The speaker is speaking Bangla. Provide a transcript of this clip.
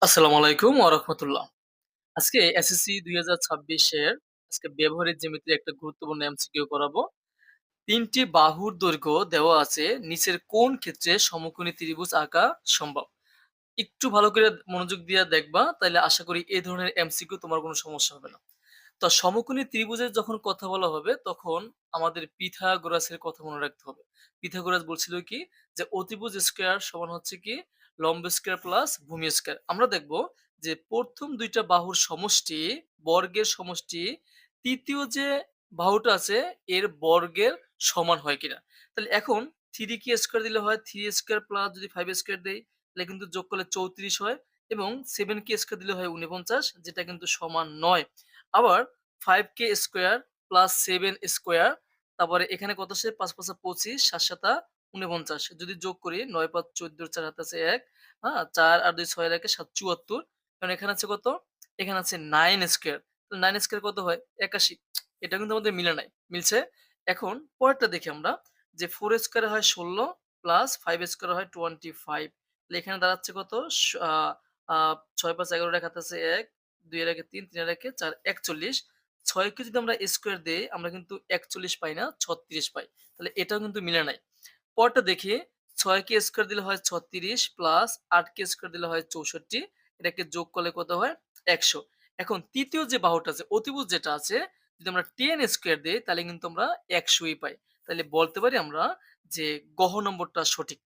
আসসালামু আলাইকুম ওয়া রাহমাতুল্লাহ। আজকে এসএসসি ২০২৬ এর ব্যবহারিক জ্যামিতির একটা গুরুত্বপূর্ণ এমসিকিউ করাবো। ৩ টি বাহুর দৈর্ঘ্য দেওয়া আছে। নিচের কোন ক্ষেত্রে সমকোণী ত্রিভুজ আঁকা সম্ভব? একটু ভালো করে মনোযোগ দিয়ে দেখবা, তাইলে আশা করি এই ধরনের এমসিকিউ তোমার কোনো সমস্যা হবে না। তো সমকোণী ত্রিভুজের যখন কথা বলা হবে, তখন আমাদের পিথাগোরাসের কথা মনে রাখতে হবে। পিথাগোরাস বলছিল কি? যে অতিভুজ স্কয়ার সমান হচ্ছে কি? লম্ব স্কয়ার প্লাস ভূমি স্কয়ার। আমরা দেখব যে ১ম ২ টা বাহুর সমষ্টি, বর্গের সমষ্টি ৩য় যে বাহুটা আছে এর বর্গের সমান হয় কিনা। তাহলে এখন 3 কে স্কয়ার দিলে হয় 3 স্কয়ার প্লাস যদি 5 স্কয়ার দেই, তাহলে কিন্তু যোগ করলে 34 হয় এবং 7 কে স্কয়ার দিলে হয় ৪৯, যেটা কিন্তু সমান নয়। আবার 5k স্কয়ার প্লাস 7 স্কয়ার, তারপরে এখানে কত আসে? ৫ ৫ ২৫, ৭ ৭ ৪৯। যদি যোগ করি ৯ ৫ ১৪, ৪ হাতে আছে ১, ৪ আর ২ ৬ এর একে ৭ ৭৪। কারণ এখানে আছে কত? এখানে আছে 9 স্কয়ার। তো 9 স্কয়ার কত হয়? ৮১। এটা কিন্তু আমাদের মিলে নাই। মিলছে? এখন পরেরটা দেখি আমরা যে 4 স্কয়ারে হয় ১৬ প্লাস ৫ স্কয়ারে হয় 25। তাহলে এখানে দাঁড়াচ্ছে কত? স আ আ ৬ ৫ ১১ এর হাতে আছে ১, ২ এর একে ৩, ৩ এর একে ৪, ৪১। ৬ কে যদি আমরা স্কয়ার দেই, আমরা কিন্তু ৪১ পাই না, ৩৬ পাই। তাহলে এটাও কিন্তু মিলে নাই। পরেরটা দেখি, ৬ কে স্কয়ার দিলে হয় ৩৬ প্লাস ৮ কে স্কয়ার দিলে হয় ৬৪। এটাকে যোগ করলে কত হয়? ১০০। এখন ৩য় যে বাহুটা আছে, অতিভুজ যেটা আছে, যদি আমরা 10 স্কয়ার দেই, তাহলে কিন্তু আমরা ১০০ ই পাই। তাইলে বলতে পারি আমরা যে, গহ নম্বরটা সঠিক।